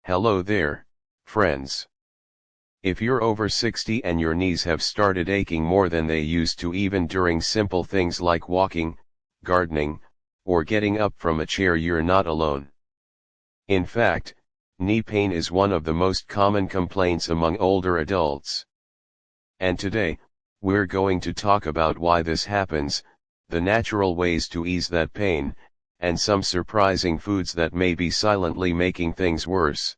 Hello there, friends. If you're over 60 and your knees have started aching more than they used to even during simple things like walking, gardening, or getting up from a chair, you're not alone. In fact, knee pain is one of the most common complaints among older adults. And today, we're going to talk about why this happens, the natural ways to ease that pain, and some surprising foods that may be silently making things worse.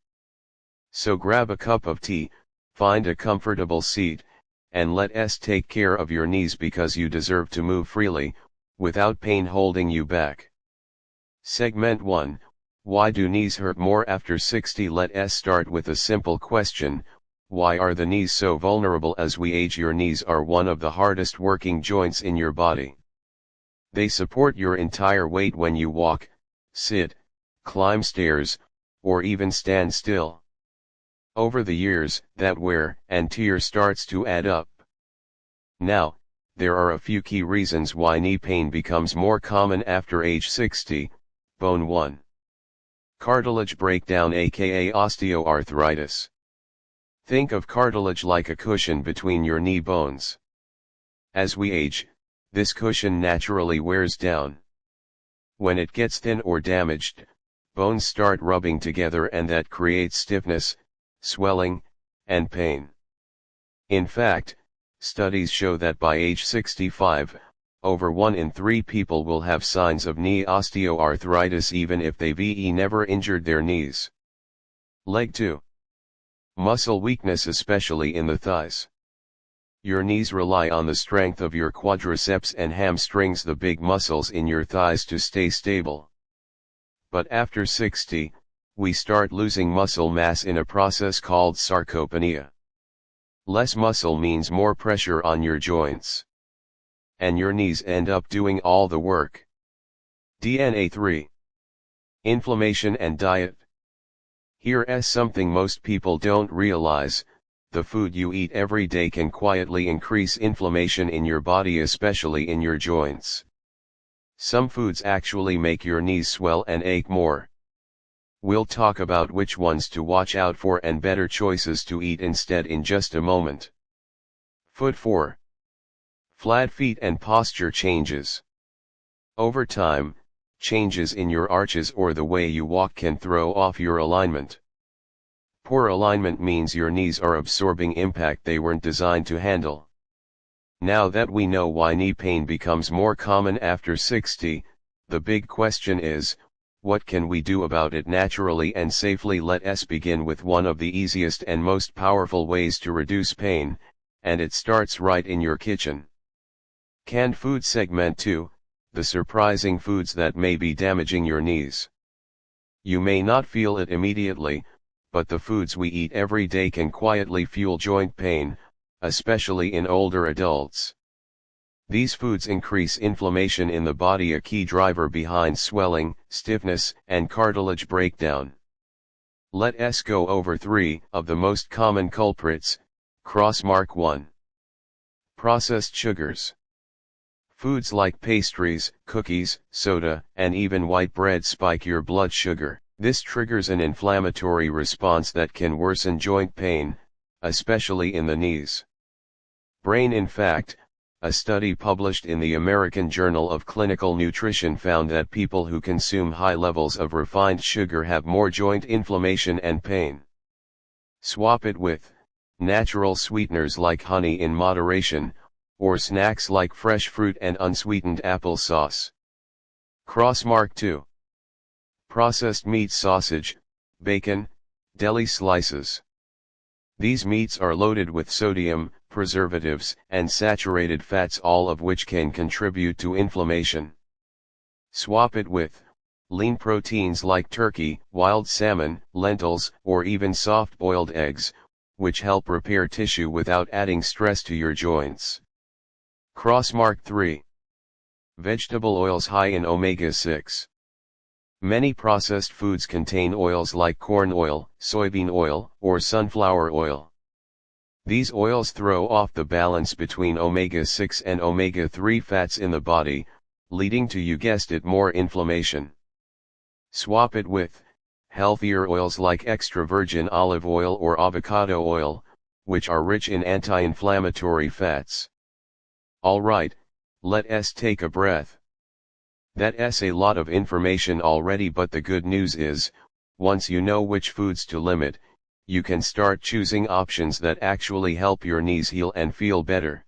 So grab a cup of tea, find a comfortable seat, and let us take care of your knees, because you deserve to move freely, without pain holding you back. Segment 1, Why do knees hurt more after 60? Let us start with a simple question. Why are the knees so vulnerable as we age? Your knees are one of the hardest working joints in your body. They support your entire weight when you walk, sit, climb stairs, or even stand still. Over the years, that wear and tear starts to add up. Now, there are a few key reasons why knee pain becomes more common after age 60. Bone 1. Cartilage breakdown, aka osteoarthritis. Think of cartilage like a cushion between your knee bones. As we age, this cushion naturally wears down. When it gets thin or damaged, bones start rubbing together, and that creates stiffness, swelling, and pain. In fact, studies show that by age 65, over 1 in 3 people will have signs of knee osteoarthritis even if they've never injured their knees. Leg 2. Muscle weakness, especially in the thighs. Your knees rely on the strength of your quadriceps and hamstrings, the big muscles in your thighs, to stay stable. But after 60, we start losing muscle mass in a process called sarcopenia. Less muscle means more pressure on your joints. And your knees end up doing all the work. DNA 3. Inflammation and diet. Here's something most people don't realize: the food you eat every day can quietly increase inflammation in your body, especially in your joints. Some foods actually make your knees swell and ache more. We'll talk about which ones to watch out for and better choices to eat instead in just a moment. Foot 4. Flat feet and posture changes. Over time, changes in your arches or the way you walk can throw off your alignment. Poor alignment means your knees are absorbing impact they weren't designed to handle. Now that we know why knee pain becomes more common after 60, the big question is, what can we do about it naturally and safely? Let us begin with one of the easiest and most powerful ways to reduce pain, and it starts right in your kitchen. Canned food. Segment 2, The surprising foods that may be damaging your knees. You may not feel it immediately, but the foods we eat every day can quietly fuel joint pain, especially in older adults. These foods increase inflammation in the body, a key driver behind swelling, stiffness, and cartilage breakdown. Let us go over 3 of the most common culprits. Crossmark 1. Processed sugars. Foods like pastries, cookies, soda, and even white bread spike your blood sugar. This triggers an inflammatory response that can worsen joint pain, especially in the knees. Brain. In fact, a study published in the American Journal of Clinical Nutrition found that people who consume high levels of refined sugar have more joint inflammation and pain. Swap it with natural sweeteners like honey in moderation, or snacks like fresh fruit and unsweetened applesauce. Crossmark 2. Processed meat. Sausage, bacon, deli slices. These meats are loaded with sodium, preservatives, and saturated fats, all of which can contribute to inflammation. Swap it with lean proteins like turkey, wild salmon, lentils, or even soft-boiled eggs, which help repair tissue without adding stress to your joints. Crossmark 3. Vegetable oils high in omega-6. Many processed foods contain oils like corn oil, soybean oil, or sunflower oil. These oils throw off the balance between omega-6 and omega-3 fats in the body, leading to, you guessed it, more inflammation. Swap it with healthier oils like extra virgin olive oil or avocado oil, which are rich in anti-inflammatory fats. Alright, let's take a breath. That's a lot of information already, but the good news is, once you know which foods to limit, you can start choosing options that actually help your knees heal and feel better.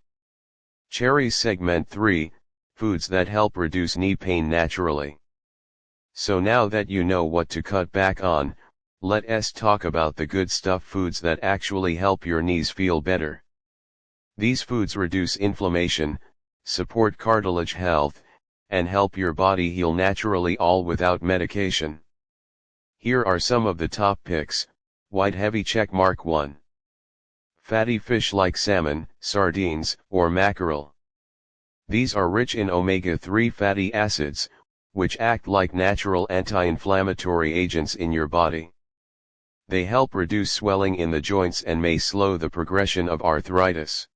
Cherries segment 3, foods that help reduce knee pain naturally. So now that you know what to cut back on, let's talk about the good stuff, foods that actually help your knees feel better. These foods reduce inflammation, support cartilage health, and help your body heal naturally, all without medication. Here are some of the top picks. White heavy checkmark 1. Fatty fish like salmon, sardines, or mackerel. These are rich in omega-3 fatty acids, which act like natural anti-inflammatory agents in your body. They help reduce swelling in the joints and may slow the progression of arthritis.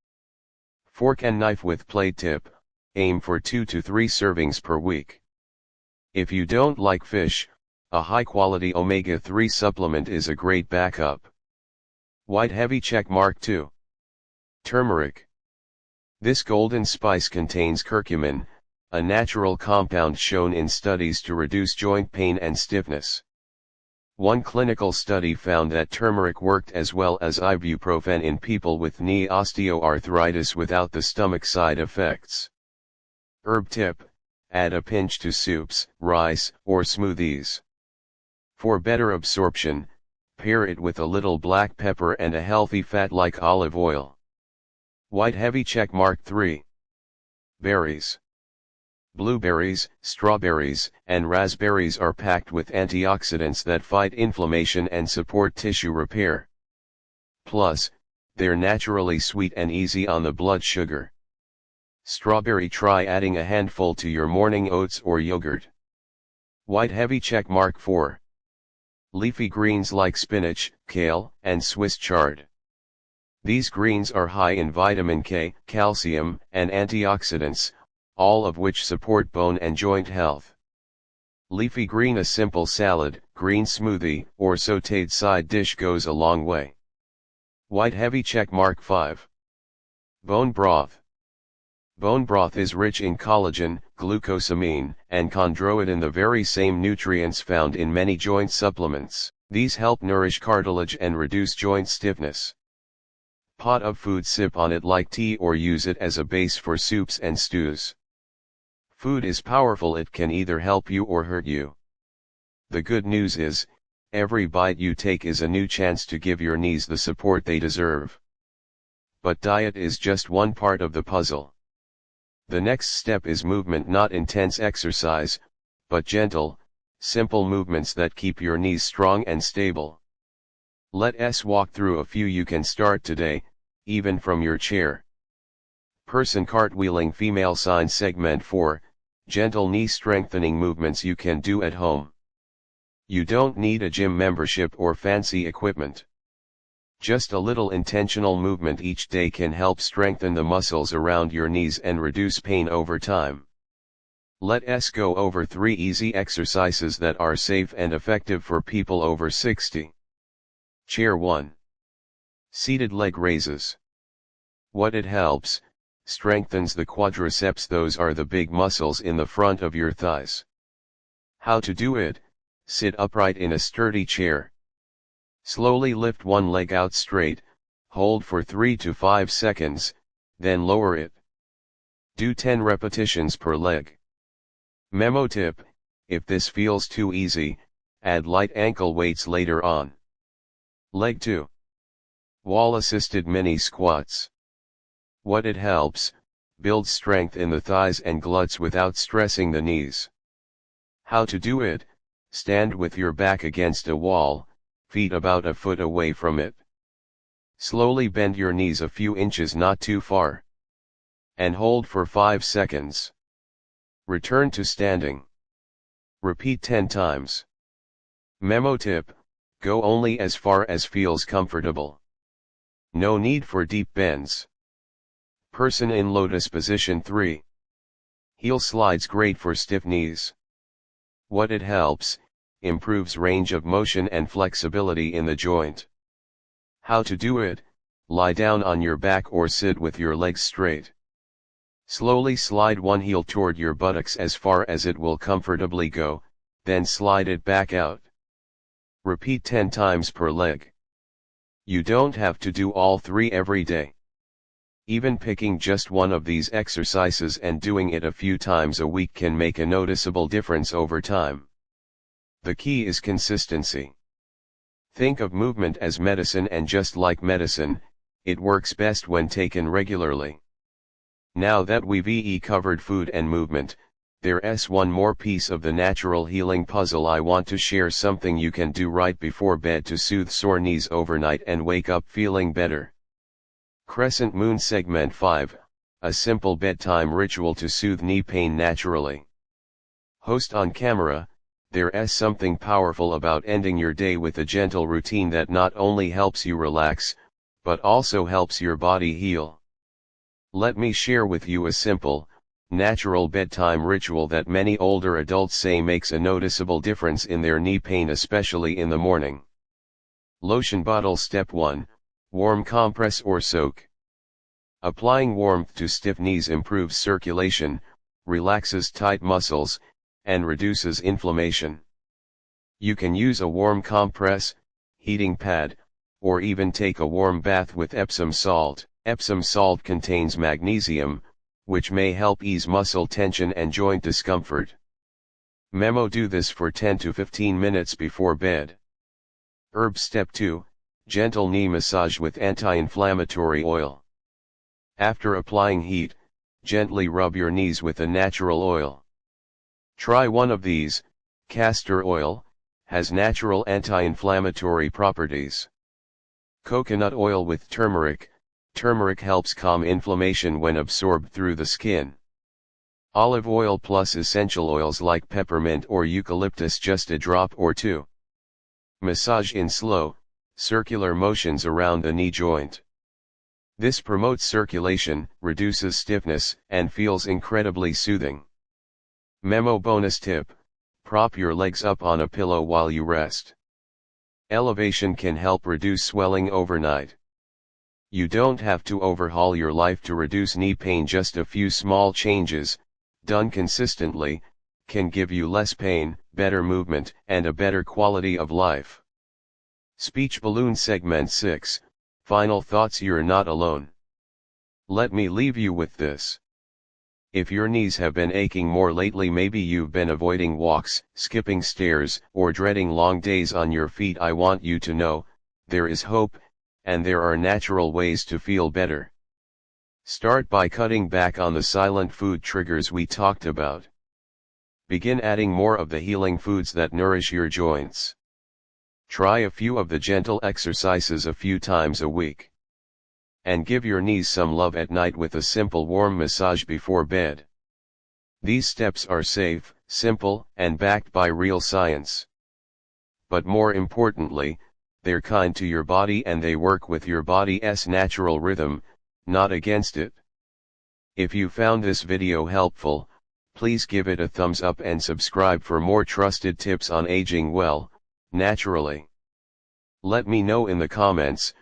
Fork and knife with plate tip, aim for 2 to 3 servings per week. If you don't like fish, a high-quality omega-3 supplement is a great backup. White heavy checkmark 2. Turmeric. This golden spice contains curcumin, a natural compound shown in studies to reduce joint pain and stiffness. One clinical study found that turmeric worked as well as ibuprofen in people with knee osteoarthritis without the stomach side effects. Herb tip, add a pinch to soups, rice, or smoothies. For better absorption, pair it with a little black pepper and a healthy fat like olive oil. White heavy checkmark 3. Berries. Blueberries, strawberries, and raspberries are packed with antioxidants that fight inflammation and support tissue repair. Plus, they're naturally sweet and easy on the blood sugar. Strawberry, try adding a handful to your morning oats or yogurt. White heavy checkmark 4. Leafy greens like spinach, kale, and Swiss chard. These greens are high in vitamin K, calcium, and antioxidants, all of which support bone and joint health. Leafy green, a simple salad, green smoothie, or sautéed side dish goes a long way. White heavy checkmark 5. Bone broth. Bone broth is rich in collagen, glucosamine, and chondroitin, the very same nutrients found in many joint supplements. These help nourish cartilage and reduce joint stiffness. Pot of food, sip on it like tea or use it as a base for soups and stews. Food is powerful, it can either help you or hurt you. The good news is, every bite you take is a new chance to give your knees the support they deserve. But diet is just one part of the puzzle. The next step is movement, not intense exercise, but gentle, simple movements that keep your knees strong and stable. Let's walk through a few you can start today, even from your chair. Person cartwheeling, female sign segment 4, gentle knee strengthening movements you can do at home. You don't need a gym membership or fancy equipment. Just a little intentional movement each day can help strengthen the muscles around your knees and reduce pain over time. Let's go over 3 easy exercises that are safe and effective for people over 60. Chair 1. Seated leg raises. What it helps, strengthens the quadriceps, those are the big muscles in the front of your thighs. How to do it? Sit upright in a sturdy chair. Slowly lift one leg out straight, hold for 3 to 5 seconds, then lower it. Do 10 repetitions per leg. Memo tip, if this feels too easy, add light ankle weights later on. Leg 2. Wall-assisted mini squats. What it helps, builds strength in the thighs and glutes without stressing the knees. How to do it? Stand with your back against a wall, feet about a foot away from it. Slowly bend your knees a few inches, not too far. And hold for 5 seconds. Return to standing. Repeat 10 times. Memo tip, go only as far as feels comfortable. No need for deep bends. Person in lotus position 3. Heel slides, great for stiff knees. What it helps, improves range of motion and flexibility in the joint. How to do it? Lie down on your back or sit with your legs straight. Slowly slide one heel toward your buttocks as far as it will comfortably go, then slide it back out. Repeat 10 times per leg. You don't have to do all 3 every day. Even picking just one of these exercises and doing it a few times a week can make a noticeable difference over time. The key is consistency. Think of movement as medicine, and just like medicine, it works best when taken regularly. Now that we've covered food and movement, there's one more piece of the natural healing puzzle. I want to share something you can do right before bed to soothe sore knees overnight and wake up feeling better. Crescent Moon Segment 5, a simple bedtime ritual to soothe knee pain naturally. Host on camera, there's something powerful about ending your day with a gentle routine that not only helps you relax, but also helps your body heal. Let me share with you a simple, natural bedtime ritual that many older adults say makes a noticeable difference in their knee pain, especially in the morning. Lotion bottle. Step 1. Warm compress or soak. Applying warmth to stiff knees improves circulation, relaxes tight muscles, and reduces inflammation. You can use a warm compress, heating pad, or even take a warm bath with Epsom salt. Epsom salt contains magnesium, which may help ease muscle tension and joint discomfort. Memo: do this for 10 to 15 minutes before bed. Herbs. Step 2. Gentle knee massage with anti-inflammatory oil. After applying heat, gently rub your knees with a natural oil. Try one of these. Castor oil has natural anti-inflammatory properties. Coconut oil with turmeric. Turmeric helps calm inflammation when absorbed through the skin. Olive oil plus essential oils like peppermint or eucalyptus, just a drop or 2. Massage in slow, circular motions around the knee joint. This promotes circulation, reduces stiffness, and feels incredibly soothing. Memo: bonus tip: prop your legs up on a pillow while you rest. Elevation can help reduce swelling overnight. You don't have to overhaul your life to reduce knee pain. Just a few small changes, done consistently, can give you less pain, better movement, and a better quality of life. Speech balloon. Segment 6, final thoughts. You're not alone. Let me leave you with this. If your knees have been aching more lately, maybe you've been avoiding walks, skipping stairs, or dreading long days on your feet, I want you to know, there is hope, and there are natural ways to feel better. Start by cutting back on the silent food triggers we talked about. Begin adding more of the healing foods that nourish your joints. Try a few of the gentle exercises a few times a week. And give your knees some love at night with a simple warm massage before bed. These steps are safe, simple, and backed by real science. But more importantly, they're kind to your body and they work with your body's natural rhythm, not against it. If you found this video helpful, please give it a thumbs up and subscribe for more trusted tips on aging well, naturally. Let me know in the comments,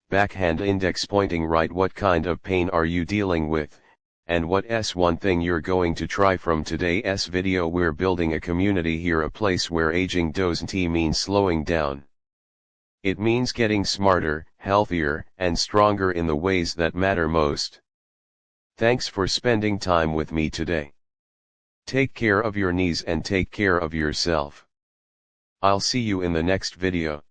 backhand index pointing right, what kind of pain are you dealing with, and what's one thing you're going to try from today's video. We're building a community here, a place where aging doesn't mean slowing down. It means getting smarter, healthier, and stronger in the ways that matter most. Thanks for spending time with me today. Take care of your knees and take care of yourself. I'll see you in the next video.